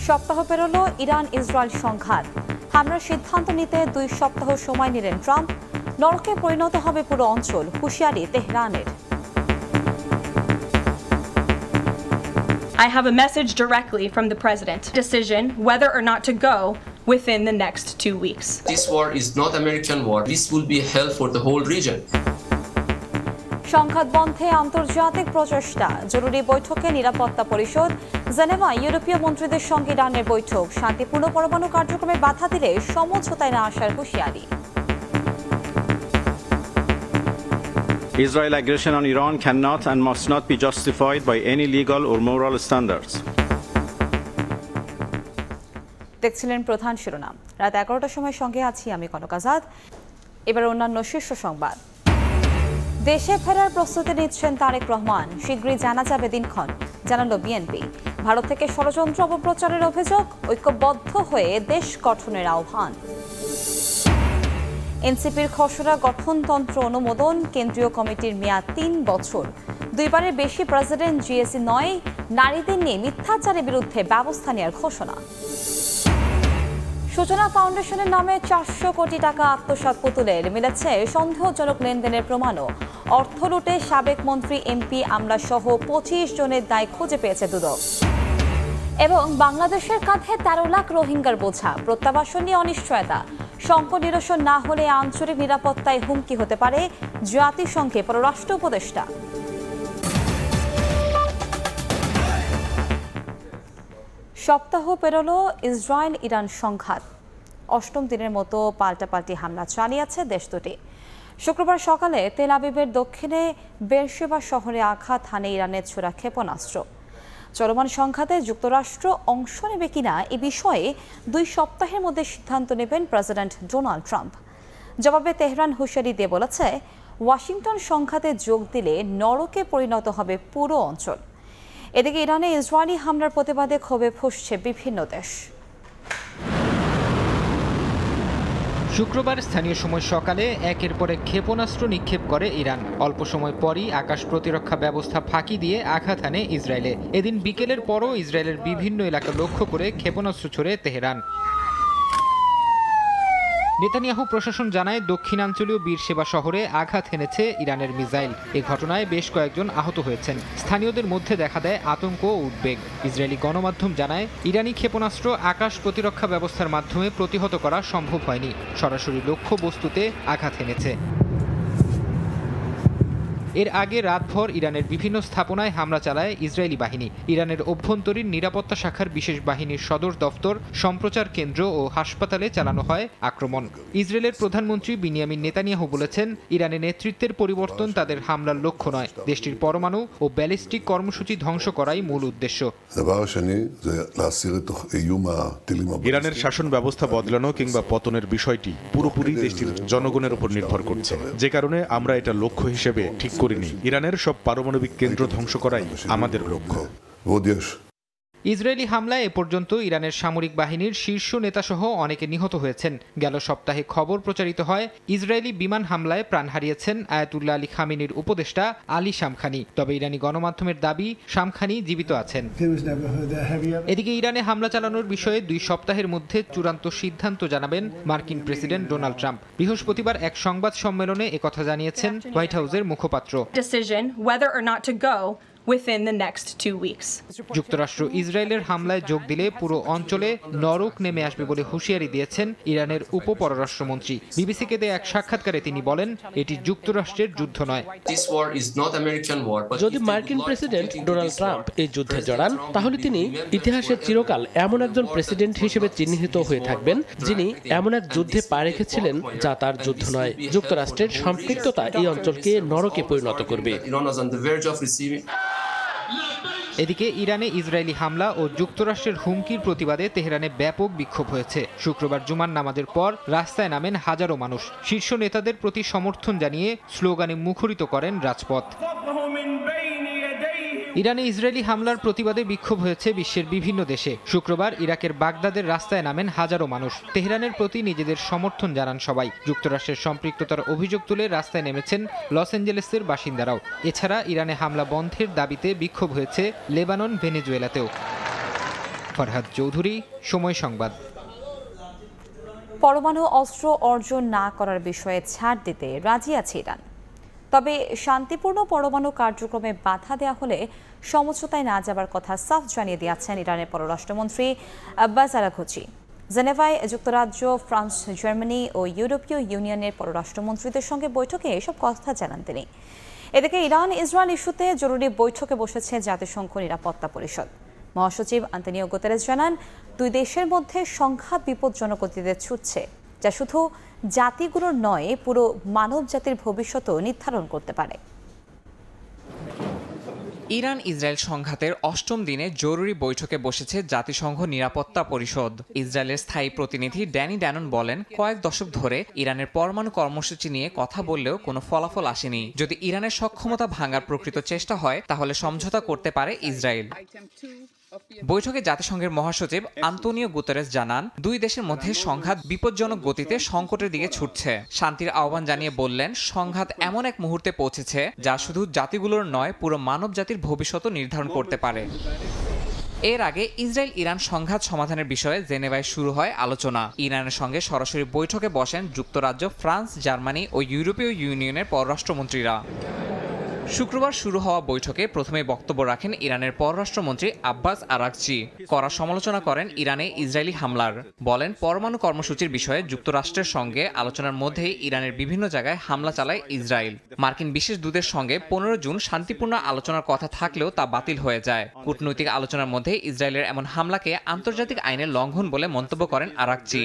সপ্তাহ পেরোলো Iran Israel সংঘাত। হামলার সিদ্ধান্ত নিতে 2 সপ্তাহ সময় নিলেন ট্রাম্প। নরকে পরিণত হবে পুরো অঞ্চল, হুঁশিয়ারি তেহরানের। I have a message directly from the president. Decision whether or not to go within the next 2 weeks. This war is not American war. This will be hell for the whole region. সংঘাত বন্ধে আন্তর্জাতিক প্রচেষ্টা, জরুরি বৈঠকে নিরাপত্তা পরিষদ। Geneva ইউরোপীয় মন্ত্রীদের সঙ্গে ইরানের বৈঠক। শান্তিপূর্ণ পরমাণু কার্যক্রমে বাধা দিলে সমঝোতায় না আসার হুঁশিয়ারি। Israel aggression on Iran cannot and must not be justified by any legal or moral standards. দেখছিলেন প্রধান শিরোনাম। রাত 11টার সময় সঙ্গে আছি আমি কনক আজাদ। এবার অন্যান্য শীর্ষ সংবাদ। দেশে ফেরার প্রস্তুতি নিচ্ছেন তারেক রহমান। শীঘ্রই জানা যাবে দিনক্ষণ, জানালো বিএনপি। ভারত থেকে ষড়যন্ত্র অপপ্রচারের অভিযোগ, ঐক্যবদ্ধ হয়ে দেশ গঠনের আহ্বান। এনসিপির খসড়া গঠনতন্ত্র অনুমোদন, কেন্দ্রীয় কমিটির মেয়াদ 3 বছর। 2 বারের বেশি প্রেসিডেন্ট জিএসি নয়। নারীদের নিয়ে মিথ্যাচারের বিরুদ্ধে ব্যবস্থা নেওয়ার ঘোষণা। সূচনা ফাউন্ডেশনের নামে 400 কোটি টাকা আত্মসাৎ পুতুলের, মিলেছে সন্দেহজনক লেনদেনের প্রমাণও। অর্থ লুটে সাবেক মন্ত্রী, এমপি, আমলা সহ 25 জনের দায় খুঁজে পেয়েছে দুদক। এবং বাংলাদেশের কাঁধে 13 লাখ রোহিঙ্গার বোঝা, প্রত্যাবাসন নিয়ে অনিশ্চয়তা। সংকট নিরসন না হলে আঞ্চলিক নিরাপত্তায় হুমকি হতে পারে, জাতিসংঘে পররাষ্ট্র উপদেষ্টা। সপ্তাহ পেরোলো ইসরায়েল ইরান সংঘাত। 8ম দিনের মতো পাল্টাপাল্টি হামলা চালিয়েছে দেশ দুটি। শুক্রবার সকালে তেল আবিবের দক্ষিণে বেরশেবা শহরে আঘাত হানে ইরানের ছোড়া ক্ষেপণাস্ত্র। চলমান সংঘাতে যুক্তরাষ্ট্র অংশ নেবে কিনা এ বিষয়ে 2 সপ্তাহের মধ্যে সিদ্ধান্ত নেবেন প্রেসিডেন্ট ডোনাল্ড ট্রাম্প। জবাবে তেহরান হুঁশিয়ারি দিয়ে বলেছে, ওয়াশিংটন সংঘাতে যোগ দিলে নরকে পরিণত হবে পুরো অঞ্চল। এদিকে ইরানে ইসরায়েলি হামলার প্রতিবাদে ক্ষোভে ফুঁসছে বিভিন্ন দেশ। শুক্রবার স্থানীয় সময় সকালে একের পর এক ক্ষেপণাস্ত্র নিক্ষেপ করে ইরান। অল্প সময় পরই আকাশ প্রতিরক্ষা ব্যবস্থা ফাঁকি দিয়ে আঘাত হানে ইসরায়েলে। এদিন বিকেলের পরও ইসরায়েলের বিভিন্ন এলাকা লক্ষ্য করে ক্ষেপণাস্ত্র ছোড়ে তেহরান। নেতানিয়াহু প্রশাসন জানায়, দক্ষিণাঞ্চলীয় বীরশেবা শহরে আঘাত হেনেছে ইরানের মিসাইল। এ ঘটনায় বেশ কয়েকজন আহত হয়েছেন। স্থানীয়দের মধ্যে দেখা দেয় আতঙ্ক ও উদ্বেগ। ইসরায়েলি গণমাধ্যম জানায়, ইরানি ক্ষেপণাস্ত্র আকাশ প্রতিরক্ষা ব্যবস্থার মাধ্যমে প্রতিহত করা সম্ভব হয়নি, সরাসরি লক্ষ্য বস্তুতে আঘাত হেনেছে। এর আগে রাতভর ইরানের বিভিন্ন স্থাপনায় হামলা চালায় ইসরায়েলি বাহিনী। ইরানের অভ্যন্তরীণ নিরাপত্তা শাখার বিশেষ বাহিনীর সদর দফতর, সম্প্রচার কেন্দ্র ও হাসপাতালে চালানো হয় আক্রমণ। ইসরায়েলের প্রধানমন্ত্রী বিনিয়ামিন নেতানিয়াহু বলেছেন, ইরানের নেতৃত্বের পরিবর্তন তাদের হামলার লক্ষ্য নয়, দেশটির পরমাণু ও ব্যালিস্টিক কর্মসূচি ধ্বংস করাই মূল উদ্দেশ্য। ইরানের শাসন ব্যবস্থা বদলানো কিংবা পতনের বিষয়টি পুরোপুরি দেশটির জনগণের উপর নির্ভর করছে, যে কারণে আমরা এটা লক্ষ্য হিসেবে ঠিক করিনি। ইরানের সব পারমাণবিক কেন্দ্র ধ্বংস করাই আমাদের লক্ষ্য। ইসরায়েলি হামলায় এ পর্যন্ত ইরানের সামরিক বাহিনীর শীর্ষ নেতাসহ অনেকে নিহত হয়েছেন। গেল সপ্তাহে খবর প্রচারিত হয়, ইসরায়েলি বিমান হামলায় প্রাণ হারিয়েছেন আয়াতুল্লাহ আলী খামেনির উপদেষ্টা আলী শামখানি। তবে ইরানি গণমাধ্যমের দাবি, শামখানি জীবিত আছেন। এদিকে ইরানে হামলা চালানোর বিষয়ে 2 সপ্তাহের মধ্যে চূড়ান্ত সিদ্ধান্ত জানাবেন মার্কিন প্রেসিডেন্ট ডোনাল্ড ট্রাম্প। বৃহস্পতিবার এক সংবাদ সম্মেলনে একথা জানিয়েছেন হোয়াইট হাউসের মুখপাত্র। Decision whether or not to go within the next 2 weeks. যুক্তরাষ্ট্র ইসরায়েলের হামলায় যোগ দিলে পুরো অঞ্চলে নরক নেমে আসবে বলে হুঁশিয়ারি দিয়েছেন ইরানের উপপররাষ্ট্রমন্ত্রী। বিবিসিকে দেয়া এক সাক্ষাৎকারে তিনি বলেন, এটি যুক্তরাষ্ট্রের যুদ্ধ নয়। যদি মার্কিন প্রেসিডেন্ট ডোনাল্ড ট্রাম্প এই যুদ্ধে জড়ান, তাহলে তিনি ইতিহাসের চিরকাল এমন একজন প্রেসিডেন্ট হিসেবে চিহ্নিত হয়ে থাকবেন, যিনি এমন এক যুদ্ধে পা রেখেছিলেন যা তার যুদ্ধ নয়। যুক্তরাষ্ট্রের সম্পৃক্ততা এই অঞ্চলকে নরকে পরিণত করবে। এদিকে ইরানে ইসরায়েলি হামলা ও যুক্তরাষ্ট্রের হুমকির প্রতিবাদে তেহরানে ব্যাপক বিক্ষোভ হয়েছে। শুক্রবার জুমার নামাজের পর রাস্তায় নামেন হাজারো মানুষ। শীর্ষ নেতাদের প্রতি সমর্থন জানিয়ে স্লোগানে মুখরিত করেন রাজপথ। ইরানে ইসরায়েলি হামলার প্রতিবাদে বিক্ষোভ হয়েছে বিশ্বের বিভিন্ন দেশে। শুক্রবার ইরাকের বাগদাদের রাস্তায় নামেন হাজারো মানুষ। তেহরানের প্রতি নিজেদের সমর্থন জানান সবাই। যুক্তরাষ্ট্রের সম্পৃক্ততার অভিযোগ তুলে রাস্তায় নেমেছেন লস অ্যাঞ্জেলেসের বাসিন্দারাও। এছাড়া ইরানে হামলা বন্ধের দাবিতে বিক্ষোভ হয়েছে লেবানন, ভেনেজুয়েলাতেও। ফরহাদ চৌধুরী, সময় সংবাদ। পরমাণু অস্ত্র অর্জন না করার বিষয়ে ছাড় দিতে রাজি আছে ইরান, তবে শান্তিপূর্ণ পরমাণু কার্যক্রমে বাধা দেওয়া হলে সমঝোতায় না যাবার কথা সাফ জানিয়ে দিয়েছেন ইরানের পররাষ্ট্রমন্ত্রী আব্বাস আরাঘচি। জেনেভায় যুক্তরাজ্য, ফ্রান্স, জার্মানি ও ইউরোপীয় ইউনিয়নের পররাষ্ট্রমন্ত্রীদের সঙ্গে বৈঠকে এসব কথা জানান তিনি। এদিকে ইরান ইসরায়েল ইস্যুতে জরুরি বৈঠকে বসেছে জাতিসংঘ নিরাপত্তা পরিষদ। মহাসচিব আন্তোনিও গুতেরেস জানান, দুই দেশের মধ্যে সংঘাত বিপজ্জনক গতিতে ছুটছে, যা শুধু জাতিগুলোর নয়, পুরো মানব জাতির ভবিষ্যতও নির্ধারণ করতে পারে। ইরান ইসরায়েল সংঘাতের অষ্টম দিনে জরুরি বৈঠকে বসেছে জাতিসংঘ নিরাপত্তা পরিষদ। ইসরায়েলের স্থায়ী প্রতিনিধি ড্যানি ড্যানন বলেন, কয়েক দশক ধরে ইরানের পরমাণু কর্মসূচি নিয়ে কথা বললেও কোনো ফলাফল আসেনি। যদি ইরানের সক্ষমতা ভাঙার প্রকৃত চেষ্টা হয়, তাহলে সমঝোতা করতে পারে ইসরায়েল। বৈঠকে জাতিসংঘের মহাসচিব আন্তোনিও গুতেরেস জানান, দুই দেশের মধ্যে সংঘাত বিপজ্জনক গতিতে সংকটের দিকে ছুটছে। শান্তির আহ্বান জানিয়ে বললেন, সংঘাত এমন এক মুহূর্তে পৌঁছেছে যা শুধু জাতিগুলোর নয়, পুরো মানব জাতির ভবিষ্যৎ নির্ধারণ করতে পারে। এর আগে ইসরায়েল ইরান সংঘাত সমাধানের বিষয়ে জেনেভায় শুরু হয় আলোচনা। ইরানের সঙ্গে সরাসরি বৈঠকে বসেন যুক্তরাজ্য, ফ্রান্স, জার্মানি ও ইউরোপীয় ইউনিয়নের পররাষ্ট্রমন্ত্রীরা। শুক্রবার শুরু হওয়া বৈঠকে প্রথমে বক্তব্য রাখেন ইরানের পররাষ্ট্রমন্ত্রী আব্বাস আরাঘচি। কড়া সমালোচনা করেন ইরানে ইসরায়েলি হামলার। বলেন, পরমাণু কর্মসূচির বিষয়ে যুক্তরাষ্ট্রের সঙ্গে আলোচনার মধ্যেই ইরানের বিভিন্ন জায়গায় হামলা চালায় ইসরায়েল। মার্কিন বিশেষ দূতের সঙ্গে 15 জুন শান্তিপূর্ণ আলোচনার কথা থাকলেও তা বাতিল হয়ে যায়। কূটনৈতিক আলোচনার মধ্যে ইসরায়েলের এমন হামলাকে আন্তর্জাতিক আইনের লঙ্ঘন বলে মন্তব্য করেন আরাঘচি।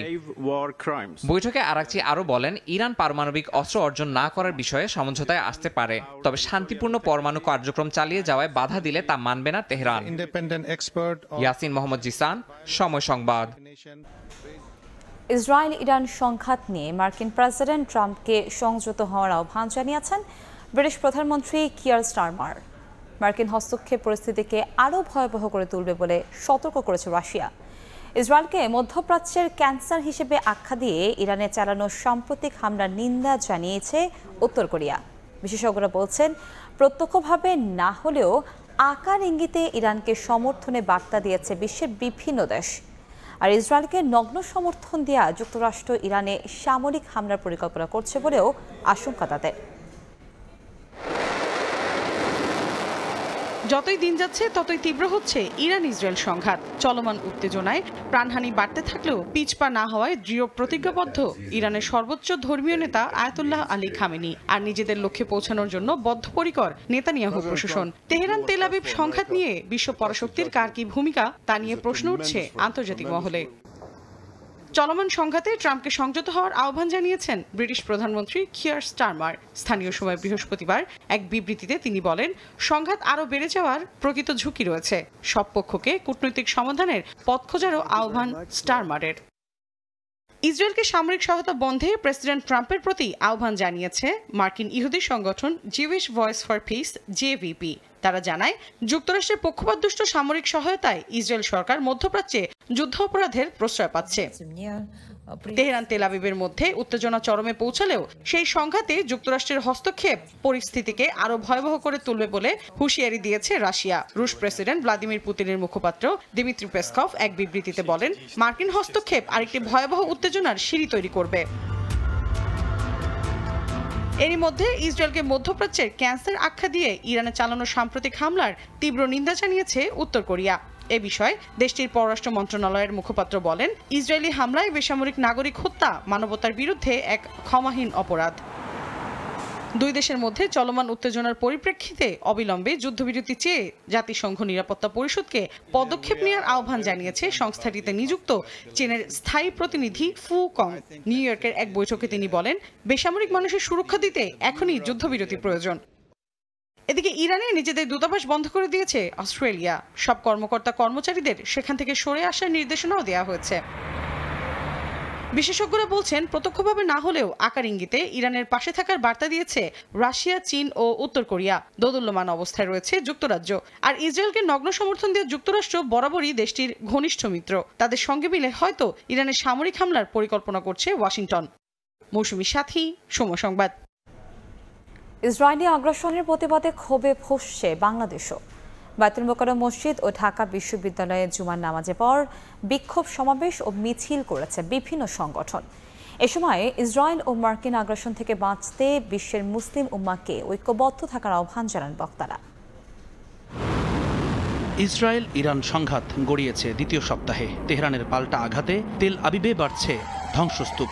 বৈঠকে আরাঘচি আরও বলেন, ইরান পারমাণবিক অস্ত্র অর্জন না করার বিষয়ে সমঝোতায় আসতে পারে, তবে শান্তিপূর্ণ পরমাণু কার্যক্রম চালিয়ে যাওয়ায় বাধা দিলে তা মানবে না তেহরান। ইয়াসিন মোহাম্মদ জিসান, সময় সংবাদ। ইসরায়েল ইরান সংঘাত নিয়ে মার্কিন প্রেসিডেন্ট ট্রাম্পকে সংযত হওয়ার আহ্বান জানিয়েছেন ব্রিটিশ প্রধানমন্ত্রী কিয়ার স্টারমার। মার্কিন হস্তক্ষেপ পরিস্থিতিকে আরও ভয়াবহ করে তুলবে বলে সতর্ক করেছে রাশিয়া। ইসরায়েলকে মধ্যপ্রাচ্যের ক্যান্সার হিসেবে আখ্যা দিয়ে ইরানে চালানো সাম্প্রতিক হামলার নিন্দা জানিয়েছে উত্তর কোরিয়া। বিশেষজ্ঞরা বলছেন, প্রত্যক্ষভাবে না হলেও আকার ইঙ্গিতে ইরানকে সমর্থনে বার্তা দিয়েছে বিশ্বের বিভিন্ন দেশ। আর ইসরায়েলকে নগ্ন সমর্থন দেওয়া যুক্তরাষ্ট্র ইরানে সামরিক হামলার পরিকল্পনা করছে বলেও আশঙ্কা তাদের। যতই দিন যাচ্ছে ততই তীব্র হচ্ছে ইরান ইসরায়েল সংঘাত। চলমান উত্তেজনায় প্রাণহানি বাড়তে থাকলেও পিছপা না হওয়ায় দৃঢ় প্রতিজ্ঞাবদ্ধ ইরানের সর্বোচ্চ ধর্মীয় নেতা আয়াতুল্লাহ আলী খামেনি আর নিজেদের লক্ষ্যে পৌঁছানোর জন্য বদ্ধপরিকর নেতানিয়াহু প্রশাসন। তেহরান তেল আবিব সংঘাত নিয়ে বিশ্ব পরাশক্তির কার কি ভূমিকা তা নিয়ে প্রশ্ন উঠছে আন্তর্জাতিক মহলে। চলমান সংঘাতে ট্রাম্পকে সংযত হওয়ার আহ্বান জানিয়েছেন ব্রিটিশ প্রধানমন্ত্রী কিয়ার স্টারমার। স্থানীয় সময় বৃহস্পতিবার এক বিবৃতিতে তিনি বলেন, সংঘাত আরও বেড়ে যাওয়ার প্রকৃত ঝুঁকি রয়েছে। সব পক্ষকে কূটনৈতিক সমাধানের পথ খোঁজারও আহ্বান স্টারমারের। ইসরায়েলকে সামরিক সহায়তা বন্ধে প্রেসিডেন্ট ট্রাম্পের প্রতি আহ্বান জানিয়েছে মার্কিন ইহুদি সংগঠন Jewish voice for piece JVP. তারা জানায়, যুক্তরাষ্ট্রের পক্ষপাতদুষ্ট সামরিক সহায়তায় ইসরায়েল সরকার মধ্যপ্রাচ্যে যুদ্ধ অপরাধের প্রশ্রয় পাচ্ছে। তেহরান তেল আবিবের মধ্যে উত্তেজনা চরমে পৌঁছালেও সেই সংঘাতে যুক্তরাষ্ট্রের হস্তক্ষেপ পরিস্থিতিকে আরো ভয়াবহ করে তুলবে বলে হুঁশিয়ারি দিয়েছে রাশিয়া। রুশ প্রেসিডেন্ট ভ্লাদিমির পুতিনের মুখপাত্র দিমিত্রি পেসকভ এক বিবৃতিতে বলেন, মার্কিন হস্তক্ষেপ আরেকটি ভয়াবহ উত্তেজনার সিঁড়ি তৈরি করবে। এরই মধ্যে ইসরায়েলকে মধ্যপ্রাচ্যের ক্যান্সার আখ্যা দিয়ে ইরানে চালানো সাম্প্রতিক হামলার তীব্র নিন্দা জানিয়েছে উত্তর কোরিয়া। এ বিষয়ে দেশটির পররাষ্ট্র মন্ত্রণালয়ের মুখপাত্র বলেন, ইসরায়েলি হামলায় বেসামরিক নাগরিক হত্যা মানবতার বিরুদ্ধে এক ক্ষমাহীন অপরাধ। দুই দেশের মধ্যে চলমান উত্তেজনার পরিপ্রেক্ষিতে অবিলম্বে যুদ্ধবিরতি চেয়ে জাতিসংঘ নিরাপত্তা পরিষদকে পদক্ষেপ নেওয়ার আহ্বান জানিয়েছে সংস্থাটিতে নিযুক্ত চীনের স্থায়ী প্রতিনিধি ফু কং। নিউ ইয়র্কের এক বৈঠকে তিনি বলেন, বেসামরিক মানুষের সুরক্ষা দিতে এখনই যুদ্ধবিরতি প্রয়োজন। এদিকে ইরানে নিজেদের দূতাবাস বন্ধ করে দিয়েছে অস্ট্রেলিয়া। সব কর্মকর্তা কর্মচারীদের সেখান থেকে সরে আসার নির্দেশনাও দেওয়া হয়েছে। বিশেষজ্ঞরা বলছেন, প্রত্যক্ষভাবে না হলেও আকার ইঙ্গিতে ইরানের পাশে থাকার বার্তা দিয়েছে রাশিয়া, চীন ও উত্তর কোরিয়া। দোদুল্যমান অবস্থায় রয়েছে যুক্তরাজ্য। আর ইসরায়েলকে নগ্ন সমর্থন দিয়ে যুক্তরাষ্ট্র বরাবরই দেশটির ঘনিষ্ঠ মিত্র। তাদের সঙ্গে মিলে হয়তো ইরানের সামরিক হামলার পরিকল্পনা করছে ওয়াশিংটন। মৌসুমী সাথী, সময় সংবাদ। ইসরায়েলি আগ্রাসনের প্রতিবাদে ক্ষোভে ফুঁসছে বাংলাদেশও। বায়তুল মোকাররম মসজিদ ও ঢাকা বিশ্ববিদ্যালয়ে জুমার নামাজের পর বিক্ষোভ সমাবেশ ও মিছিল করেছে বিভিন্ন সংগঠন। এ সময় ইসরায়েল ও মার্কিন আগ্রাসন থেকে বাঁচতে বিশ্বের মুসলিম উম্মাহকে ঐক্যবদ্ধ থাকার আহ্বান জানান বক্তারা। ইসরায়েল ইরান সংঘাত গড়িয়েছে দ্বিতীয় সপ্তাহে। তেহরানের পাল্টা আঘাতে তেল আবিবে বাড়ছে ধ্বংসস্তূপ।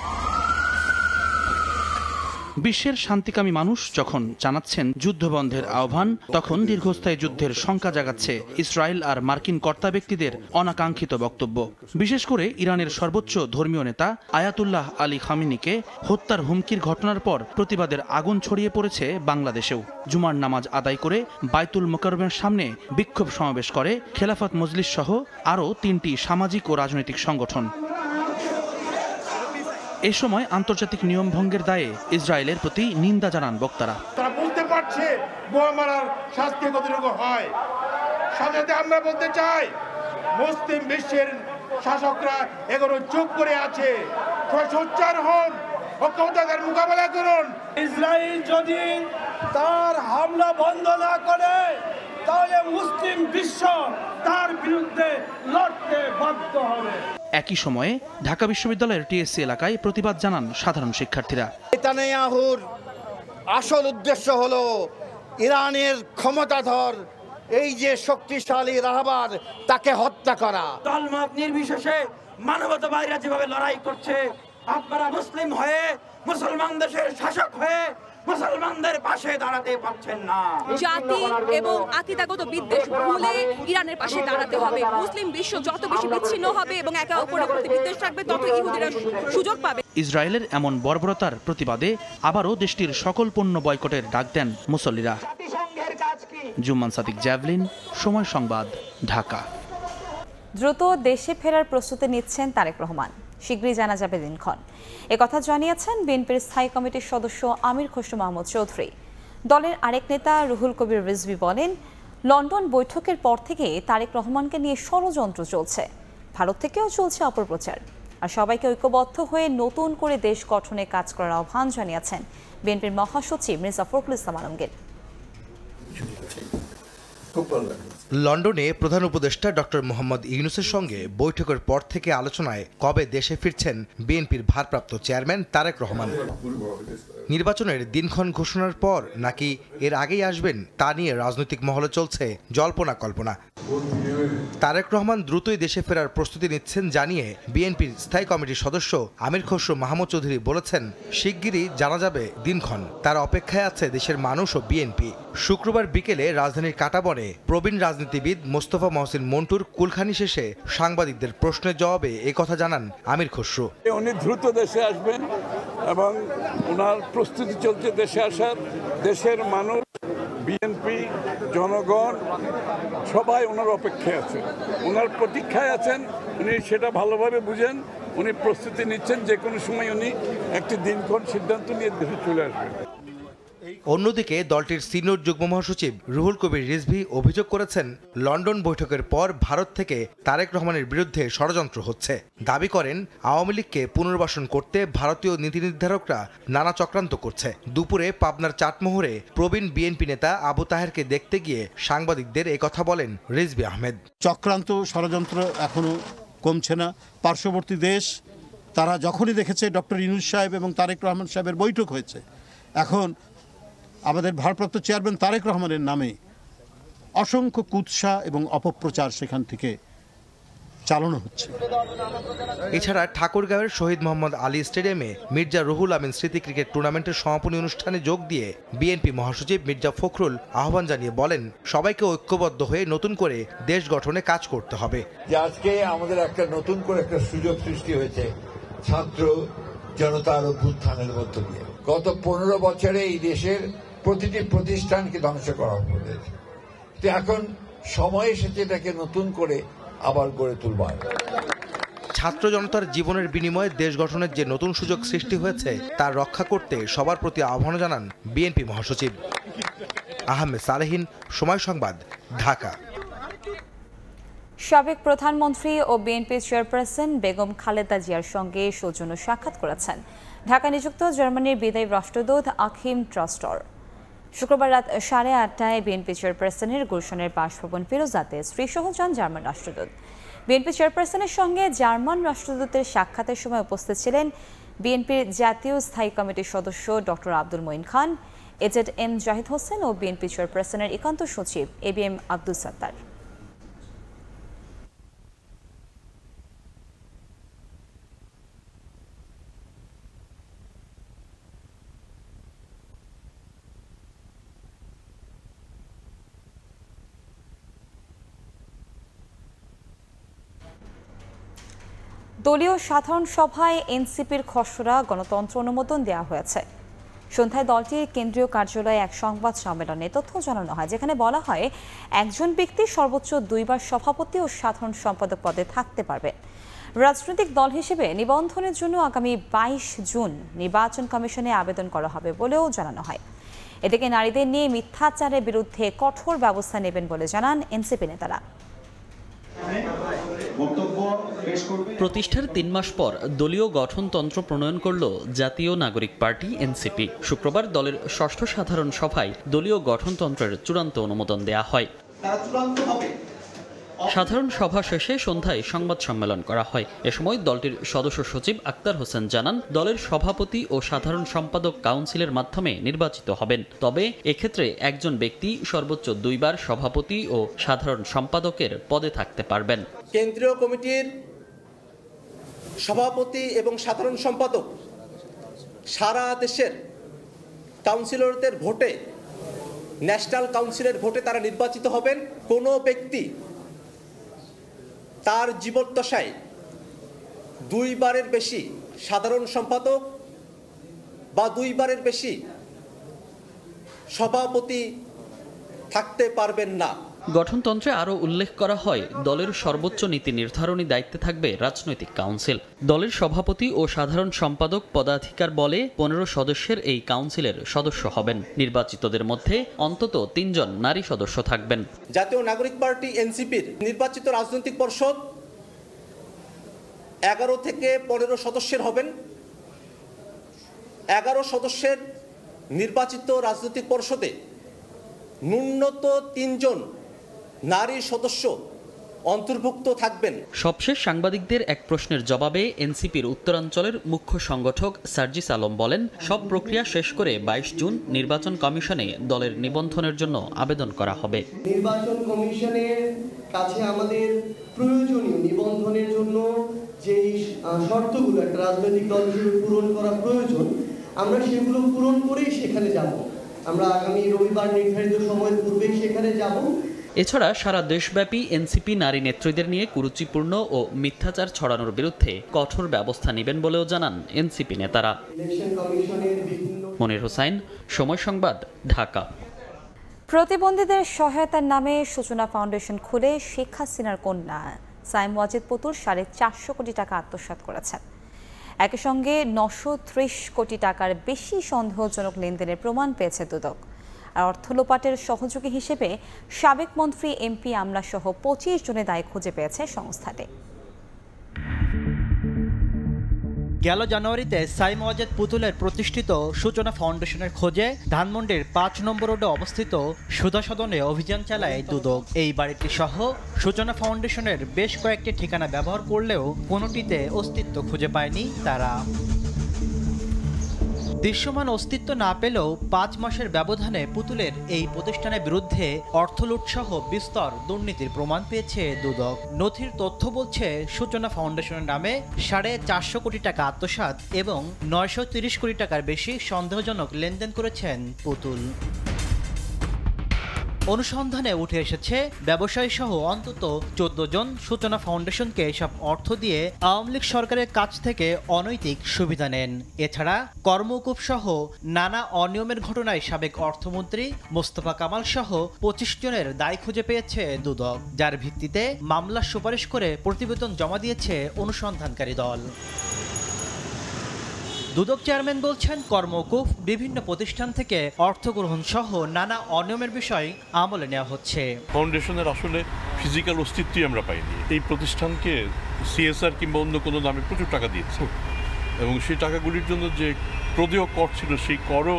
বিশ্বের শান্তিকামী মানুষ যখন জানাচ্ছেন যুদ্ধবন্ধের আহ্বান, তখন দীর্ঘস্থায়ী যুদ্ধের শঙ্কা জাগাচ্ছে ইসরায়েল আর মার্কিন কর্তা ব্যক্তিদের অনাকাঙ্ক্ষিত বক্তব্য। বিশেষ করে ইরানের সর্বোচ্চ ধর্মীয় নেতা আয়াতুল্লাহ আলী খামেনিকে হত্যার হুমকির ঘটনার পর প্রতিবাদের আগুন ছড়িয়ে পড়েছে বাংলাদেশেও। জুমার নামাজ আদায় করে বায়তুল মোকাররমের সামনে বিক্ষোভ সমাবেশ করে খেলাফত মজলিস সহ আরও ৩টি সামাজিক ও রাজনৈতিক সংগঠন। এ সময় আন্তর্জাতিক নিয়ম ভঙ্গের দায়ে ইসরায়েলের প্রতি নিন্দা জানান বক্তারা। তারা বুঝতে পারছে বোমা মারার শাস্তি কতটুকু হয়। সাথে আমরা বলতে চাই, মুসলিম বিশ্বের শাসকরা এগুলো চুপ করে আছে। সোচ্চার হন, ঐক্যবদ্ধতার মোকাবেলা করুন। ইসরায়েল যদি তার হামলা বন্ধ না করে, তাহলে মুসলিম বিশ্ব তার বিরুদ্ধে লড়তে বাধ্য হবে। একই সময়ে ঢাকা বিশ্ববিদ্যালয়ের টিএসসি এলাকায় প্রতিবাদ জানান সাধারণ শিক্ষার্থীরা। নেতানিয়াহুর আসল উদ্দেশ্য হলো ইরানের ক্ষমতাধর এই যে শক্তিশালী রাহবার তাকে হত্যা করা। দলমত নির্বিশেষে মানবতাবাদীরা যেভাবে লড়াই করছে, আপনারা মুসলিম হয়ে মুসলমান দেশের শাসক হয়ে মুসলমানদের পাশে দাঁড়াতে পারছেন না। জাতি এবং আকীদাগত বিদ্বেষ ভুলে ইরানের পাশে দাঁড়াতে হবে। মুসলিম বিশ্ব যত বেশি বিচ্ছিন্ন হবে এবং একে অপরের প্রতি বিদ্বেষ রাখবে, তত ইহুদিরা সুযোগ পাবে। ইসরায়েলের এমন বর্বরতার প্রতিবাদে আবারও দেশটির সকল পণ্য বয়কটের ডাক দেন মুসল্লিরা। জুম্মান সাদিক, জ্যাভলিন, সময় সংবাদ, ঢাকা। দ্রুত দেশে ফেরার প্রস্তুতি নিচ্ছেন তারেক রহমান, শীঘ্রই জানা যাবে দিনক্ষণ। একথা জানিয়েছেন বিএনপির স্থায়ী কমিটির সদস্য আমির খসরু মাহমুদ চৌধুরী। দলের আরেক নেতা রুহুল কবির রিজভী বলেন, লন্ডন বৈঠকের পর থেকে তারেক রহমানকে নিয়ে ষড়যন্ত্র চলছে, ভারত থেকেও চলছে অপপ্রচার, আর সবাইকে ঐক্যবদ্ধ হয়ে নতুন করে দেশ গঠনে কাজ করার আহ্বান জানিয়েছেন বিএনপির মহাসচিব মির্জা ফখরুল ইসলাম আলমগীর। লন্ডনে প্রধান উপদেষ্টা ডক্টর মোহাম্মদ ইউনূসের সঙ্গে বৈঠকের পর থেকে আলোচনায় কবে দেশে ফিরছেন বিএনপির ভারপ্রাপ্ত চেয়ারম্যান তারেক রহমান। নির্বাচনের দিনক্ষণ ঘোষণার পর নাকি এর আগেই আসবেন তা নিয়ে রাজনৈতিক মহলে চলছে জল্পনা কল্পনা। তারেক রহমান দ্রুতই দেশে ফেরার প্রস্তুতি নিচ্ছেন জানিয়ে বিএনপির স্থায়ী কমিটির সদস্য আমির খসরু মাহমুদ চৌধুরী বলেছেন, শিগগিরই জানা যাবে দিনক্ষণ। তার অপেক্ষায় আছে দেশের মানুষ ও বিএনপি। শুক্রবার বিকেলে রাজধানীর কাঁটাবনে প্রবীণ রাজনীতিবিদ মোস্তফা মহসিন মন্টুর কুলখানি শেষে সাংবাদিকদের প্রশ্নের জবাবে একথা জানান আমির খসরু। উনি দ্রুত দেশে আসবেন এবং ওনার প্রস্তুতি চলছে দেশে আসার। দেশের মানুষ, বিএনপি, জনগণ সবাই ওনার অপেক্ষায় আছে, ওনার প্রতীক্ষায় আছেন। উনি সেটা ভালোভাবে বুঝেন, উনি প্রস্তুতি নিচ্ছেন। যে কোনো সময় উনি একটি দিনক্ষণ সিদ্ধান্ত নিয়ে দেশে চলে আসবেন। অন্যদিকে দলটির সিনিয়র যুগ্ম মহাসচিব রুহুল কবির রিজভী অভিযোগ করেছেন, লন্ডন বৈঠকের পর ভারত থেকে তারেক রহমানের বিরুদ্ধে ষড়যন্ত্র হচ্ছে। দাবি করেন, আওয়ামী লীগকে পুনর্বাসন করতে ভারতীয় নীতি নির্ধারকরা নানা চক্রান্ত করছে। দুপুরে পাবনার চাটমোহরে প্রবীণ বিএনপি নেতা আবু তাহেরকে দেখতে গিয়ে সাংবাদিকদের একথা বলেন রিজভী আহমেদ। চক্রান্ত, ষড়যন্ত্র এখনো কমছে না। পার্শ্ববর্তী দেশ তারা যখনই দেখেছে ডক্টর ইউনূস সাহেব এবং তারেক রহমান সাহেবের বৈঠক হয়েছে, এখন আমাদের ভারপ্রাপ্ত চেয়ারম্যান তারেক রহমানের নামে অসংখ্য কুৎসা এবং অপপ্রচার সেখান থেকে চালানো হচ্ছে। এছাড়া ঠাকুরগাঁওয়ের শহীদ মোহাম্মদ আলী স্টেডিয়ামে মির্জা রুহুল আমিন স্মৃতি ক্রিকেট টুর্নামেন্টের সমাপনী অনুষ্ঠানে যোগ দিয়ে বিএনপি মহাসচিব মির্জা ফখরুল আহ্বান জানিয়ে বলেন, সবাইকে ঐক্যবদ্ধ হয়ে নতুন করে দেশ গঠনে কাজ করতে হবে। আজকে আমাদের একটা নতুন করে একটা সুযোগ সৃষ্টি হয়েছে ছাত্র জনতার অভ্যুত্থানের মধ্য দিয়ে। গত 15 বছরে এই দেশের প্রতিটি প্রতিষ্ঠানকে ধ্বংস করা হয়েছে। তো এখন সময় এসেছে এটাকে নতুন করে আবার গড়ে তুলবার। ছাত্র জনতার জীবনের বিনিময়ে দেশ গঠনের যে নতুন সুযোগ সৃষ্টি হয়েছে তা রক্ষা করতে সবার প্রতি আহ্বান জানান বিএনপি মহাসচিব। আহমেদ সালেহীন, সময় সংবাদ, ঢাকা। সাবেক প্রধানমন্ত্রী ও বিএনপি চেয়ারপারসন বেগম খালেদা জিয়ার সঙ্গে সৌজন্য সাক্ষাৎ করেছেন ঢাকা নিযুক্ত জার্মানির বিদায়ী রাষ্ট্রদূত আখিম ট্রাস্টর। শুক্রবার রাত 8:30টায় বিএনপি চেয়ারপারসনের গুলশানের বাসভবন ফিরোজাতে স্ত্রীসহ যান জার্মান রাষ্ট্রদূত। বিএনপি চেয়ারপারসনের সঙ্গে জার্মান রাষ্ট্রদূতের সাক্ষাতের সময় উপস্থিত ছিলেন বিএনপির জাতীয় স্থায়ী কমিটির সদস্য ডক্টর আব্দুল মঈন খান, এজেড-এম জাহিদ হোসেন ও বিএনপি চেয়ারপারসনের একান্ত সচিব এবিএম আব্দুল সাত্তার। দলীয় সাধারণ সভায় এনসিপির খসড়া গণতন্ত্র অনুমোদন দেওয়া হয়েছে। সন্ধ্যায় দলটির কেন্দ্রীয় কার্যালয়ে এক সংবাদ সম্মেলনে তথ্য জানানো হয়, যেখানে বলা হয় একজন ব্যক্তি সর্বোচ্চ 2 বার সভাপতি ও সাধারণ সম্পাদক পদে থাকতে পারবে। রাজনৈতিক দল হিসেবে নিবন্ধনের জন্য আগামী 22 জুন নির্বাচন কমিশনে আবেদন করা হবে বলেও জানানো হয়। এদিকে নারীদের নিয়ে মিথ্যাচারের বিরুদ্ধে কঠোর ব্যবস্থা নেবেন বলে জানান এনসিপি নেতারা। প্রতিষ্ঠার 3 মাস পর দলীয় গঠনতন্ত্র প্রণয়ন করল জাতীয় নাগরিক পার্টি এনসিপি। শুক্রবার দলের 6ষ্ঠ সাধারণ সভায় দলীয় গঠনতন্ত্রের চূড়ান্ত অনুমোদন দেয়া হয়। সাধারণ সভা শেষে সন্ধ্যায় সংবাদ সম্মেলন করা হয়। এ সময় দলটির সদস্য সচিব আক্তার হোসেন জানান, দলের সভাপতি ও সাধারণ সম্পাদক কাউন্সিলের মাধ্যমে নির্বাচিত হবেন। তবে এক্ষেত্রে একজন ব্যক্তি সর্বোচ্চ 2 বার সভাপতি ও সাধারণ সম্পাদকের পদে থাকতে পারবেন। কেন্দ্রীয় কমিটির সভাপতি এবং সাধারণ সম্পাদক সারা দেশের কাউন্সিলরদের ভোটে, ন্যাশনাল কাউন্সিলের ভোটে তারা নির্বাচিত হবেন। কোনো ব্যক্তি তার জীবদ্দশায় 2 বারের বেশি সাধারণ সম্পাদক বা 2 বারের বেশি সভাপতি থাকতে পারবেন না। গঠনতন্ত্রে আরও উল্লেখ করা হয়, দলের সর্বোচ্চ নীতি নির্ধারণী দায়িত্বে থাকবে রাজনৈতিক কাউন্সিল। দলের সভাপতি ও সাধারণ সম্পাদক পদাধিকার বলে 15 সদস্যের এই কাউন্সিলের সদস্য হবেন। নির্বাচিতদের মধ্যে অন্তত 3 জন নারী সদস্য থাকবেন। জাতীয় নাগরিক পার্টি এনসিপির নির্বাচিত রাজনৈতিক পরিষদ 11 থেকে 15 সদস্যের হবেন। 11 সদস্যের নির্বাচিত রাজনৈতিক পরিষদে ন্যূনতম 3 জন নারী সদস্য অন্তর্ভুক্ত থাকবেন। সবশেষ সাংবাদিকদের এক প্রশ্নের জবাবে এনসিপির উত্তরাঞ্চলের মুখ্য সংগঠক সার্জিস আলম বলেন, সব প্রক্রিয়া শেষ করে 22 জুন নির্বাচন কমিশনে দলের নিবন্ধনের জন্য আবেদন করা হবে। নির্বাচন কমিশনের কাছে আমাদের প্রয়োজনীয় নিবন্ধনের জন্য যে শর্তগুলো একটা রাজনৈতিক দল হিসেবে পূরণ করা প্রয়োজন, আমরা সেগুলো পূরণ করেই সেখানে যাব। আমরা আগামী রবিবার নির্ধারিত সময়ের পূর্বেই সেখানে যাব। এছাড়া সারা দেশব্যাপী এনসিপি নারী নেত্রীদের নিয়ে কুরুচিপূর্ণ ও মিথ্যাচার ছড়ানোর বিরুদ্ধে কঠোর ব্যবস্থা নেবেন বলেও জানান এনসিপি নেতারা। মনির হোসাইন, সময় সংবাদ, ঢাকা। প্রতিবন্ধীদের সহায়তার নামে সূচনা ফাউন্ডেশন খুলে শেখ হাসিনার কন্যা সাইম ওয়াজেদ পুতুল 450 কোটি টাকা আত্মসাৎ করেছেন। একই সঙ্গে 930 কোটি টাকার বেশি সন্দেহজনক লেনদেনের প্রমাণ পেয়েছে দুদক। আর অর্থ লোপাটের সহযোগী হিসেবে সাবেক মন্ত্রী, এমপি, আমলাসহ 25 জনের দায় খুঁজে পেয়েছে সংস্থাটি। গেল জানুয়ারিতে সাইম ওয়াজেদ পুতুলের প্রতিষ্ঠিত সূচনা ফাউন্ডেশনের খোঁজে ধানমন্ডির 5 নম্বর রোডে অবস্থিত সুধা সদনে অভিযান চালায় দুদক। এই বাড়িটি সহ সূচনা ফাউন্ডেশনের বেশ কয়েকটি ঠিকানা ব্যবহার করলেও কোনোটিতে অস্তিত্ব খুঁজে পায়নি তারা। দৃশ্যমান অস্তিত্ব না পেলেও 5 মাসের ব্যবধানে পুতুলের এই প্রতিষ্ঠানের বিরুদ্ধে অর্থলুটসহ বিস্তর দুর্নীতির প্রমাণ পেয়েছে দুদক। নথির তথ্য বলছে, সূচনা ফাউন্ডেশনের নামে 450 কোটি টাকা আত্মসাৎ এবং 930 কোটি টাকার বেশি সন্দেহজনক লেনদেন করেছেন পুতুল। অনুসন্ধানে উঠে এসেছে, ব্যবসায়ী সহ অন্তত 14 জন সূচনা ফাউন্ডেশনকে এসব অর্থ দিয়ে আওয়ামী লীগ সরকারের কাছ থেকে অনৈতিক সুবিধা নেন। এছাড়া কর্মকূপ সহ নানা অনিয়মের ঘটনায় সাবেক অর্থমন্ত্রী মোস্তফা কামাল সহ 25 জনের দায় খুঁজে পেয়েছে দুদক, যার ভিত্তিতে মামলা সুপারিশ করে প্রতিবেদন জমা দিয়েছে অনুসন্ধানকারী দল। দুদক চেয়ারম্যান বলছেন, কর্মকূপ, বিভিন্ন প্রতিষ্ঠান থেকে অর্থ গ্রহণ সহ নানা অনিয়মের বিষয় আমলে নেওয়া হচ্ছে। ফাউন্ডেশনের আসলে ফিজিক্যাল অস্তিত্বই আমরা পাইনি। এই প্রতিষ্ঠানকে সিএসআর কিংবা অন্য কোনো নামে প্রচুর টাকা দিয়েছে এবং সেই টাকাগুলির জন্য যে প্রদেয় কর ছিল, সেই করও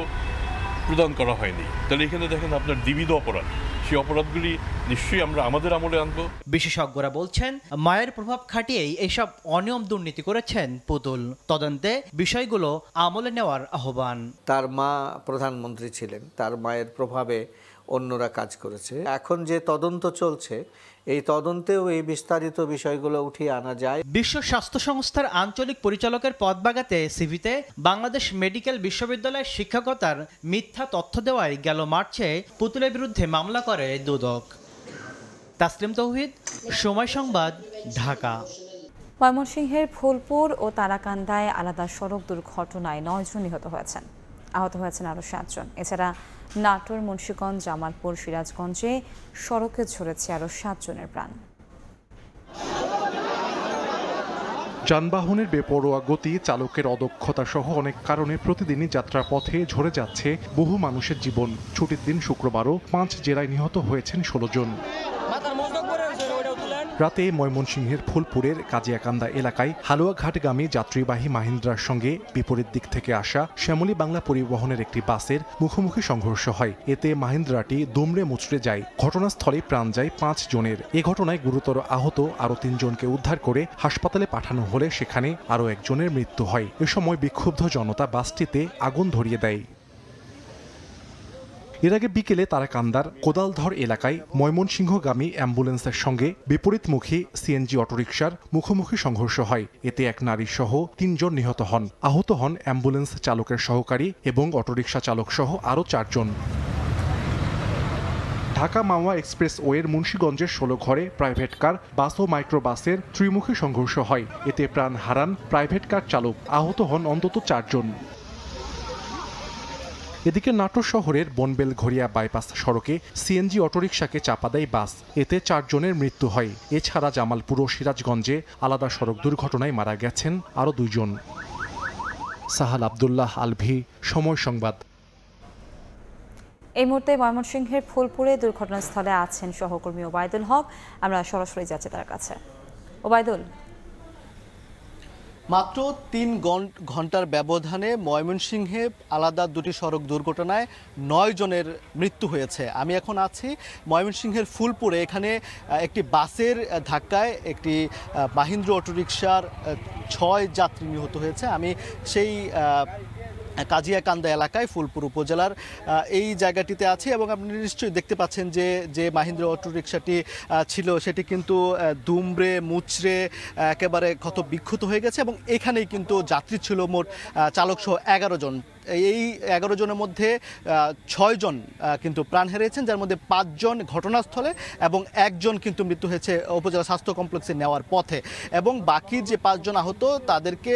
প্রদান করা হয়নি। তাহলে এখানে দেখেন আপনার দ্বিবিধ অপরাধ, সেই অপরাধগুলি নিশ্চয়ই আমরা আমাদের আমলে আনবো। বিশেষজ্ঞরা বলছেন মায়ের প্রভাব খাটিয়েই এইসব অনিয়ম দুর্নীতি করেছেন পুতুল। তদন্তে বিষয়গুলো আমলে নেওয়ার আহ্বান। তার মা প্রধানমন্ত্রী ছিলেন, তার মায়ের প্রভাবে অন্যরা কাজ করেছে। এখন যে তদন্ত চলছে, এই তদন্তেও এই বিস্তারিত বিষয়গুলো উঠিয়ে আনা যায়। বিশ্ব স্বাস্থ্য সংস্থার আঞ্চলিক পরিচালকের পদ বাগাতে সিভিতে বাংলাদেশ মেডিকেল বিশ্ববিদ্যালয়ের শিক্ষকতার মিথ্যা তথ্য দেওয়ায় গেল মার্চে পুতুলের বিরুদ্ধে মামলা করে দুদক। তাসলিম তৌহিদ, সময় সংবাদ, ঢাকা। ময়মনসিংহের ফুলপুর ও তারাকান্দায় আলাদা সড়ক দুর্ঘটনায় 9 জন নিহত হয়েছেন, আহত হয়েছেন আরও 7 জন। এছাড়া নাটোর, মুন্সিগঞ্জ, জামালপুর, সিরাজগঞ্জে সড়কে ঝরেছে আরও 7 জনের প্রাণ। যানবাহনের বেপরোয়া গতি, চালকের অদক্ষতা সহ অনেক কারণে প্রতিদিনই যাত্রাপথে ঝরে যাচ্ছে বহু মানুষের জীবন। ছুটির দিন শুক্রবারও 5 জেলায় নিহত হয়েছেন 16 জন। রাতে ময়মনসিংহের ফুলপুরের কাজিয়াকান্দা এলাকায় হালুয়াঘাটগামী যাত্রীবাহী মাহিন্দ্রার সঙ্গে বিপরীত দিক থেকে আসা শ্যামলী বাংলা পরিবহনের একটি বাসের মুখোমুখি সংঘর্ষ হয়। এতে মাহিন্দ্রাটি দুমড়ে মুচড়ে যায়। ঘটনাস্থলে প্রাণ যায় 5 জনের। এ ঘটনায় গুরুতর আহত আরও 3 জনকে উদ্ধার করে হাসপাতালে পাঠানো হলে সেখানে আরও 1 জনের মৃত্যু হয়। এ সময় বিক্ষুব্ধ জনতা বাসটিতে আগুন ধরিয়ে দেয়। এর আগে বিকেলে তারাকান্দার কোদালধর এলাকায় ময়মনসিংহগামী অ্যাম্বুলেন্সের সঙ্গে বিপরীতমুখী সিএনজি অটোরিকশার মুখোমুখি সংঘর্ষ হয়। এতে এক নারী সহ 3 জন নিহত হন। আহত হন অ্যাম্বুলেন্স চালকের সহকারী এবং অটোরিকশা চালক সহ আরও 4 জন। ঢাকা মাওয়া এক্সপ্রেসওয়ের মুন্সিগঞ্জের 16 ঘরে প্রাইভেট কার, বাস ও মাইক্রোবাসের ত্রিমুখী সংঘর্ষ হয়। এতে প্রাণ হারান প্রাইভেট কার চালক, আহত হন অন্তত 4 জন। এদিকে নাটোর শহরের বনবেল ঘড়িয়া বাইপাস সড়কে সিএনজি অটোরিকশাকে চাপা দেয় বাস। এতে 4 জনের মৃত্যু হয়। এছাড়া জামালপুর ও সিরাজগঞ্জে আলাদা সড়ক দুর্ঘটনায় মারা গেছেন আরও 2 জন। সাহাল আব্দুল্লাহ আলভি, সময় সংবাদ। এই মুহূর্তে ময়মনসিংহের ফুলপুরে দুর্ঘটনাস্থলে আছেন সহকর্মী ওবায়দুল হক। আমরা সরাসরি যাচ্ছি তার কাছে। ওবায়দুল, মাত্র 3 ঘন্টার ব্যবধানে ময়মনসিংহে আলাদা 2টি সড়ক দুর্ঘটনায় 9 জনের মৃত্যু হয়েছে। আমি এখন আছি ময়মনসিংহের ফুলপুরে। এখানে একটি বাসের ধাক্কায় একটি মাহিন্দ্রা অটোরিকশার 6 যাত্রী নিহত হয়েছে। আমি সেই কাজিয়াকান্দা এলাকায় ফুলপুর উপজেলার এই জায়গাটিতে আছি এবং আপনি নিশ্চয়ই দেখতে পাচ্ছেন যে মাহিন্দ্রা অটোরিকশাটি ছিল সেটি কিন্তু দুমড়ে মুচড়ে একেবারে ক্ষত বিক্ষত হয়ে গেছে এবং এখানেই কিন্তু যাত্রী ছিল মোট চালকসহ 11 জন। এই 11 জনের মধ্যে 6 জন কিন্তু প্রাণ হারিয়েছেন, যার মধ্যে 5 জন ঘটনাস্থলে এবং 1 জন কিন্তু মৃত্যু হয়েছে উপজেলা স্বাস্থ্য কমপ্লেক্সে নেওয়ার পথে এবং বাকি যে 5 জন আহত তাদেরকে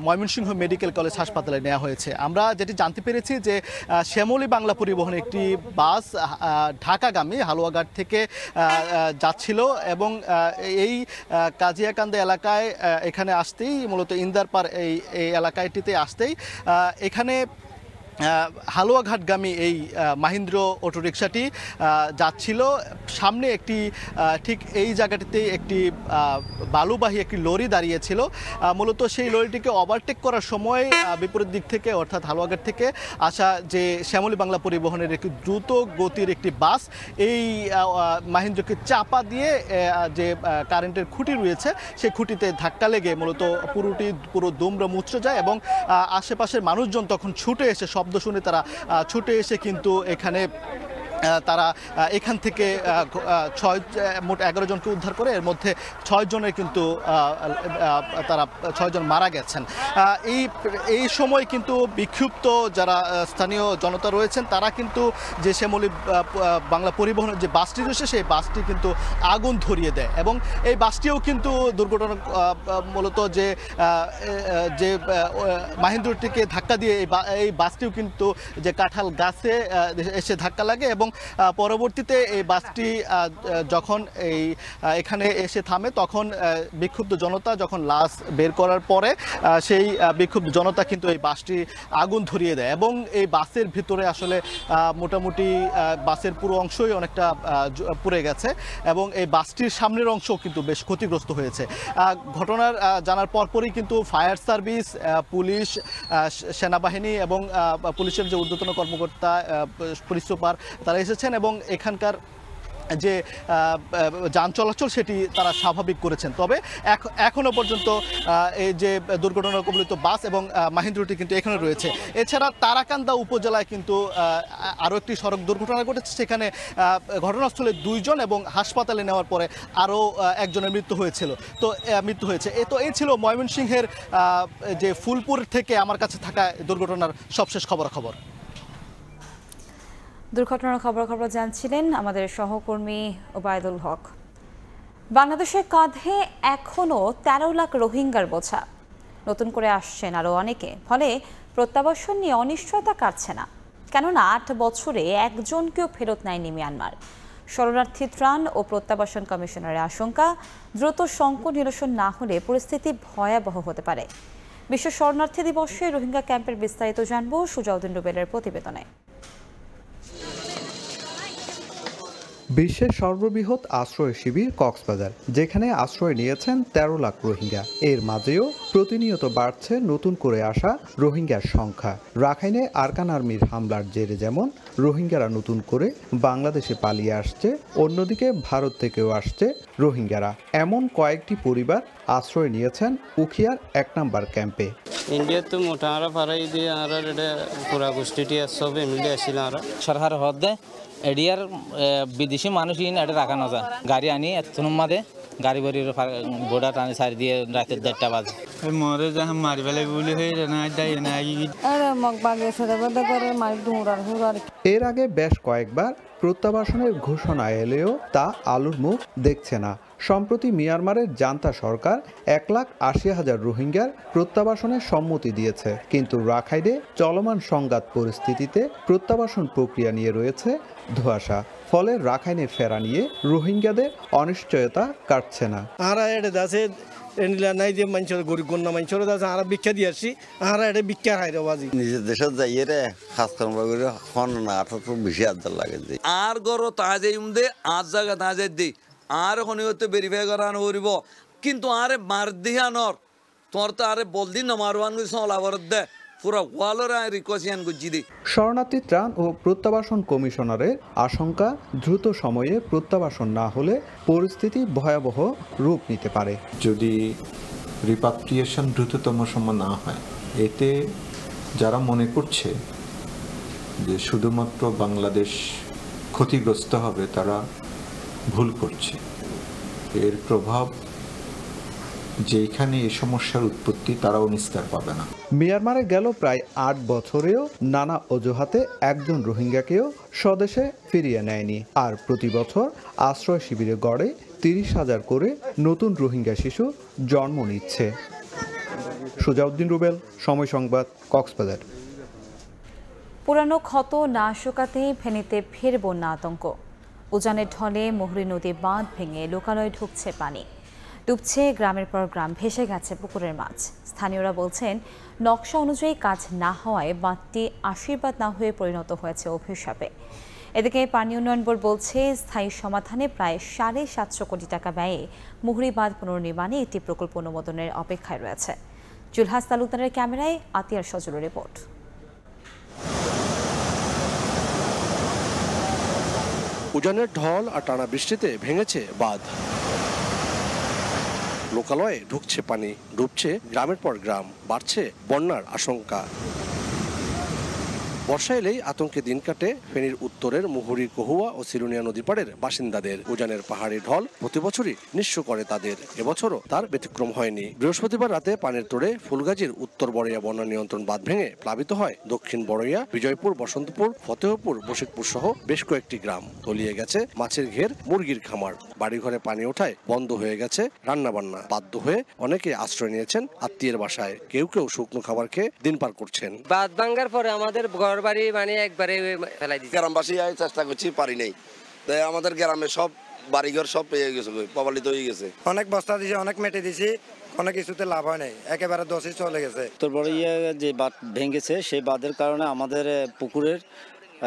ময়মনসিংহ মেডিকেল কলেজ হাসপাতালে নেওয়া হয়েছে। আমরা যেটি জানতে পেরেছি যে শ্যামলী বাংলা পরিবহনের একটি বাস ঢাকাগামী হালুয়াঘাট থেকে যাচ্ছিল এবং এই কাজিয়াকান্দা এলাকায় এখানে আসতেই মূলত ইন্দারপার এই এলাকাটিতে আসতেই এখানে হালুয়াঘাটগামী এই মাহিন্দ্র অটোরিকশাটি যাচ্ছিল। সামনে একটি ঠিক এই জায়গাটিতে একটি বালুবাহী একটি লরি দাঁড়িয়েছিল। মূলত সেই লরিটিকে ওভারটেক করার সময় বিপরীত দিক থেকে অর্থাৎ হালুয়াঘাট থেকে আসা যে শ্যামলী বাংলা পরিবহনের একটি দ্রুত গতির একটি বাস এই মাহিন্দ্রকে চাপা দিয়ে যে কারেন্টের খুঁটি রয়েছে সেই খুঁটিতে ধাক্কা লেগে মূলত পুরো দুমড়ে মুচড়ে যায় এবং আশেপাশের মানুষজন তখন ছুটে এসে শব্দ শুনে তারা ছুটে এসে কিন্তু এখানে তারা এখান থেকে মোট 11 জনকে উদ্ধার করে এর মধ্যে 6 জনের কিন্তু তারা 6 জন মারা গেছেন। এই সময় কিন্তু বিক্ষুব্ধ যারা স্থানীয় জনতা রয়েছেন তারা কিন্তু যে শ্যামলী বাংলা পরিবহনের যে বাসটি রয়েছে সেই বাসটি কিন্তু আগুন ধরিয়ে দেয় এবং এই বাসটিও কিন্তু দুর্ঘটনা মূলত যে মাহিন্দ্রটিকে ধাক্কা দিয়ে এই বাসটিও কিন্তু যে কাঁঠাল গাছে এসে ধাক্কা লাগে এবং এবং পরবর্তীতে এই বাসটি যখন এখানে এসে থামে তখন বিক্ষুব্ধ জনতা যখন লাশ বের করার পরে সেই বিক্ষুব্ধ জনতা কিন্তু এই বাসটি আগুন ধরিয়ে দেয় এবং এই বাসের ভিতরে আসলে মোটামুটি বাসের পুরো অংশই অনেকটা পুড়ে গেছে এবং এই বাসটির সামনের অংশ কিন্তু বেশ ক্ষতিগ্রস্ত হয়েছে। ঘটনার জানার পরপরই কিন্তু ফায়ার সার্ভিস, পুলিশ, সেনাবাহিনী এবং পুলিশের যে ঊর্ধ্বতন কর্মকর্তা, পুলিশ সুপার তারা এসেছেন এবং এখানকার যে যান চলাচল সেটি তারা স্বাভাবিক করেছেন। তবে এখনও পর্যন্ত এই যে দুর্ঘটনা কবলিত বাস এবং মাহিন্দ্রাটি কিন্তু এখানে রয়েছে। এছাড়া তারাকান্দা উপজেলায় কিন্তু আরও একটি সড়ক দুর্ঘটনা ঘটেছে, সেখানে ঘটনাস্থলে 2 জন এবং হাসপাতালে নেওয়ার পরে আরও একজনের মৃত্যু হয়েছে। এই ছিল ময়মনসিংহের যে ফুলপুর থেকে আমার কাছে থাকা দুর্ঘটনার সবশেষ খবরাখবর। দুর্ঘটনার খবর জানছিলেন আমাদের সহকর্মী ওবায়দুল হক। বাংলাদেশের কাঁধে এখনও 13 লাখ রোহিঙ্গার বোঝা। নতুন করে আসছেন আরও অনেকে, ফলে প্রত্যাবাসন নিয়ে অনিশ্চয়তা কাটছে না। কেননা 8 বছরে একজনকেও ফেরত নেয়নি মিয়ানমার। শরণার্থী ত্রাণ ও প্রত্যাবাসন কমিশনারের আশঙ্কা, দ্রুত সংকট নিরসন না হলে পরিস্থিতি ভয়াবহ হতে পারে। বিশ্ব শরণার্থী দিবসে রোহিঙ্গা ক্যাম্পের বিস্তারিত জানব সুজাউদ্দিন রুবেলের প্রতিবেদনে। বিশ্বের সর্ববৃহৎ আশ্রয় শিবির কক্সবাজার, যেখানে আশ্রয় নিয়েছেন 13 লাখ রোহিঙ্গা। এর মাঝেও প্রতিনিয়ত বাড়ছে নতুন করে আসা রোহিঙ্গার সংখ্যা। রাখাইনে আরকান আর্মির হামলার জেরে যেমন রোহিঙ্গারা নতুন করে বাংলাদেশে পালিয়ে আসছে, অন্যদিকে ভারত থেকেও আসছে রোহিঙ্গারা। এমন কয়েকটি পরিবার আশ্রয় নিয়েছেন উখিয়ার 1 নম্বর ক্যাম্পে। ইন্ডিয়া তো মোটা পারাই দিয়ে আর পুরা গোষ্ঠীটি সবে মিলে আসছিল আর সরকার হদে এডিয়ার বিদেশি মানুষ এটা রাখা না যায়। গাড়ি আনি এত মাদে গাড়ি বাড়ির বোর্ডার টানি সারি দিয়ে রাতে 1:30 বাজে মরে যা মারি ফেলে বলে হয়ে না যাই না এর আগে বেশ কয়েকবার প্রত্যাবাসনের ঘোষণা এলেও তা আলুর মুখ দেখছে না। সম্প্রতি মিয়ানমারের জান্তা সরকার 1,80,000 রোহিঙ্গার প্রত্যাবাসনের সম্মতি দিয়েছে, কিন্তু রাখাইনে চলমান সংঘাত পরিস্থিতিতে প্রত্যাবাসন প্রক্রিয়া নিয়ে রয়েছে ধোঁয়াশা। ফলে রাখাইনে ফেরা নিয়ে রোহিঙ্গাদের অনিশ্চয়তা কাটছে না। নিজের দেশে যাইয়ে রে খাস কর্ম করে না 18-20 লাগে আর গরো তাজে উমদে আজ জায়গা তাজে দি আর হতে ভেরিফাই করানো করিব, কিন্তু আরে মার দিহানর তোমার তো আরে বলদি না মারওয়ান লাভর দে পুরো ওয়ালর রিকোয়েশন গুজি দি। শরণার্থী ত্রাণ ও প্রত্যাবাসন কমিশনারের আশঙ্কা, দ্রুত সময়ে প্রত্যাবাসন না হলে পরিস্থিতি ভয়াবহ রূপ নিতে পারে। যদি রিপাট্রিয়েশন দ্রুততম সময় না হয়, এতে যারা মনে করছে যে শুধুমাত্র বাংলাদেশ ক্ষতিগ্রস্ত হবে তারা ভুল করছে। এর প্রভাব যেখানে এই সমস্যার উৎপত্তি তারাও নিস্তার পাবে না। মিয়ানমারে গেল প্রায় 8 বছরেও নানা অজুহাতে একজন রোহিঙ্গাকেও স্বদেশে ফিরিয়ে নেয়নি। আর প্রতি বছর আশ্রয় শিবিরে গড়ে 30,000 করে নতুন রোহিঙ্গা শিশু জন্ম নিচ্ছে। সুজাউদ্দিন রুবেল, সময় সংবাদ, কক্সবাজার। পুরানো ক্ষত না শুকাতে ফেনীতে ফের বন্যা আতঙ্ক। উজানের ঢলে মুহুরী নদী বাঁধ ভেঙে লোকালয়ে ঢুকছে পানি। ডুবছে গ্রামের পর গ্রাম, ভেসে গেছে পুকুরের মাছ। স্থানীয়রা বলছেন, নকশা অনুযায়ী কাজ না হওয়ায় বাঁধটি আশীর্বাদ না হয়ে পরিণত হয়েছে অভিশাপে। এদিকে পানি উন্নয়ন বোর্ড বলছে, স্থায়ী সমাধানে প্রায় 750 কোটি টাকা ব্যয়ে মুহুরী বাঁধ পুনর্নির্মাণে একটি প্রকল্প অনুমোদনের অপেক্ষায় রয়েছে। জুলহাস তালুকদারের ক্যামেরায় আতিয়ার সজলের রিপোর্ট। উজানের ঢল আর টানা বৃষ্টিতে ভেঙেছে বাঁধ, লোকালয়ে ঢুকছে পানি, ডুবছে গ্রামের পর গ্রাম, বাড়ছে বন্যার আশঙ্কা। বর্ষা এলেই আতঙ্কে দিন কাটে ফেনীর উত্তরের মুহুরী, কহুয়া ও সিরুনিয়া নদী পাড়ের বাসিন্দাদের। উজানের পাহাড়ি ঢল প্রতি বছরই নিঃস্ব করে তাদের, এবছরও তার ব্যতিক্রম হয়নি। বৃহস্পতিবার রাতে পানির তোড়ে ফুলগাজীর উত্তর বড়ইয়া বন্যা নিয়ন্ত্রণ বাঁধ ভেঙে প্লাবিত হয় দক্ষিণ বড়ইয়া, বিজয়পুর, বসন্তপুর, ফতেহপুর, বশিকপুর সহ বেশ কয়েকটি গ্রাম। তলিয়ে গেছে মাছের ঘের, মুরগির খামার। বাড়িঘরে পানি ওঠায় বন্ধ হয়ে গেছে রান্নাবান্না। বাধ্য হয়ে অনেকে আশ্রয় নিয়েছেন আত্মীয়ের বাসায়। কেউ কেউ শুকনো খাবার খেয়ে দিন পার করছেন। বাঁধ ভাঙার পরে আমাদের ঘর বাড়ি মানে একবারে ফেলাই দিচ্ছে। গ্রামবাসী চেষ্টা করছি, পারি নাই। তাই আমাদের গ্রামে সব বাড়িঘর সব পেয়ে গেছে, প্রবলিত হয়ে গেছে। অনেক বস্তা দিয়েছি, অনেক মেটে দিয়েছি, অনেক কিছুতে লাভ হয় নাই, একেবারে দোষী চলে গেছে। তোর বড় যে বাঁধ ভেঙেছে সেই বাঁধের কারণে আমাদের পুকুরের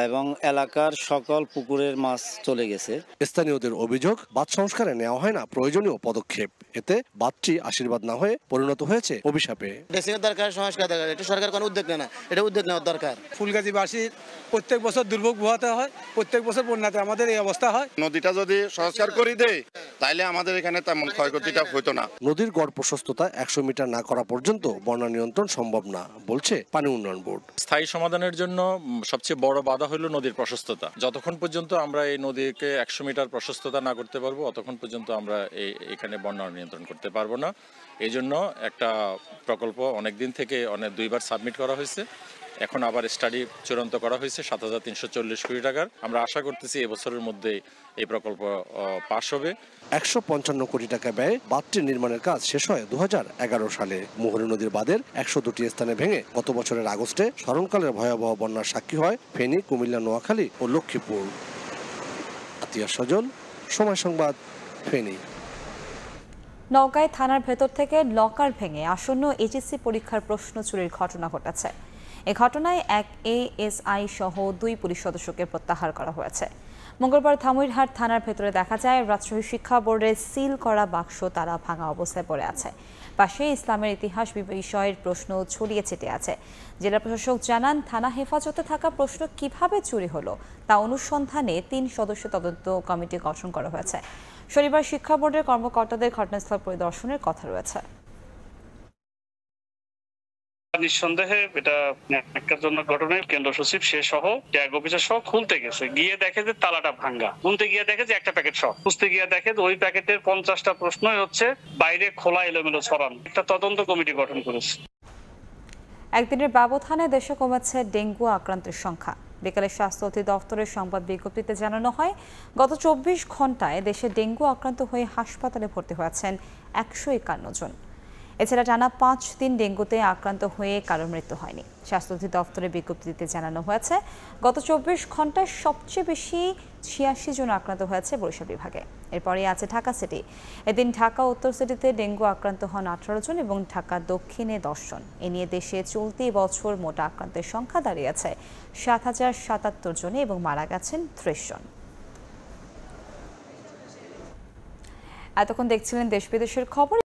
এবং এলাকার সকল পুকুরের মাছ চলে গেছে। স্থানীয়দের অভিযোগ, বাঁধ সংস্কারে নেওয়া হয় না প্রয়োজনীয় পদক্ষেপ। এতে বাঁধটি আশীর্বাদ না হয়ে পরিণত হয়েছে অভিশাপে। ড্রেসিংয়ের দরকার, সংস্কার দরকার, এটা সরকার কোনো উদ্যোগ নেয় না, এটা উদ্যোগ নেওয়ার দরকার। ফুলগাজীবাসীর প্রত্যেক বছর দুর্ভোগ পোহাতে হয়, প্রত্যেক বছর বন্যাতে আমাদের এই অবস্থা হয়। নদীটা যদি সংস্কার করে দেয় তাহলে আমাদের এখানে তেমন ক্ষয়ক্ষতিটা হতো না। নদীর গড় প্রশস্ততা 100 মিটার না করা পর্যন্ত বন্যা নিয়ন্ত্রণ সম্ভব না বলছে পানি উন্নয়ন বোর্ড। স্থায়ী সমাধানের জন্য সবচেয়ে বড় বাধা হলো নদীর প্রশস্ততা। যতক্ষণ পর্যন্ত আমরা এই নদীকে 100 মিটার প্রশস্ততা না করতে পারবো ততক্ষণ পর্যন্ত আমরা এখানে বন্যা নিয়ন্ত্রণ করতে পারবো না। এই জন্য একটা প্রকল্প অনেকদিন থেকে দুইবার সাবমিট করা হয়েছে, এখন আবার স্টাডি চূড়ান্ত করা হয়েছে 7,340 কোটি টাকার। আমরা আশা করতেছি এবছরের মধ্যে এই প্রকল্প পাস হবে। 155 কোটি টাকা ব্যয়ে বাঁধটি নির্মাণের কাজ শেষ হয় 2011 সালে। মুহুরী নদীর বাঁধের 102টি স্থানে ভেঙে গত বছরের আগস্টে স্মরণকালের ভয়াবহ বন্যার সাক্ষী হয় ফেনী, কুমিল্লা, নোয়াখালী ও লক্ষ্মীপুর। আতিয়া সজল, সময় সংবাদ, ফেনী। নওগাঁয় থানার ভেতর থেকে লকার ভেঙে আসন্ন এইচএসসি পরীক্ষার প্রশ্ন চুরির ঘটনা ঘটেছে। এ ঘটনায় এক এএসআই সহ 2 পুলিশ সদস্যকে প্রত্যাহার করা হয়েছে। মঙ্গলবার ধামইরহাট থানার ভেতরে দেখা যায় রাজশাহী শিক্ষা বোর্ডের সিল করা বাক্স তালা ভাঙা অবস্থায় পড়ে আছে। পাশে ইসলামের ইতিহাস বিষয়ের প্রশ্ন ছড়িয়ে ছিটিয়ে আছে। জেলা প্রশাসক জানান, থানা হেফাজতে থাকা প্রশ্ন কিভাবে চুরি হলো তা অনুসন্ধানে 3 সদস্য তদন্ত কমিটি গঠন করা হয়েছে। শনিবার শিক্ষা বোর্ডের কর্মকর্তাদের ঘটনাস্থল পরিদর্শনের কথা রয়েছে। নিঃসন্দেহে এটা ন্যাক্কারজনক ঘটনায় কেন্দ্র সচিব সে সহ ট্যাগ অফিসার সহ খুলতে গেছে, গিয়ে দেখে যে তালাটা ভাঙ্গা। খুলতে গিয়ে দেখে যে একটা প্যাকেট সহ, খুঁজতে গিয়ে দেখে ওই প্যাকেটের 50টা প্রশ্নই হচ্ছে বাইরে খোলা এলোমেলো ছড়ানো। একটা তদন্ত কমিটি গঠন করেছে। একদিনের ব্যবধানে দেশে কমেছে ডেঙ্গু আক্রান্তের সংখ্যা। বিকেলে স্বাস্থ্য অধিদপ্তরের সংবাদ বিজ্ঞপ্তিতে জানানো হয়, গত 24 ঘন্টায় দেশে ডেঙ্গু আক্রান্ত হয়ে হাসপাতালে ভর্তি হয়েছেন 151 জন। এছাড়া টানা 5 দিন ডেঙ্গুতে আক্রান্ত হয়ে কারো মৃত্যু হয়নি। স্বাস্থ্য অধিদপ্তরের বিজ্ঞপ্তিতে জানানো হয়েছে, গত 24 ঘন্টায় সবচেয়ে বেশি 86 জন আক্রান্ত হয়েছে বরিশাল বিভাগে। এরপরে আছে ঢাকা সিটি। এদিন ঢাকা উত্তর সিটিতে ডেঙ্গু আক্রান্ত হন 18 জন এবং ঢাকা দক্ষিণে 10 জন। এ নিয়ে দেশে চলতি বছর মোট আক্রান্তের সংখ্যা দাঁড়িয়েছে 7,077 জনে এবং মারা গেছেন 30 জন। এতক্ষণ দেখছিলেন দেশ বিদেশের খবর।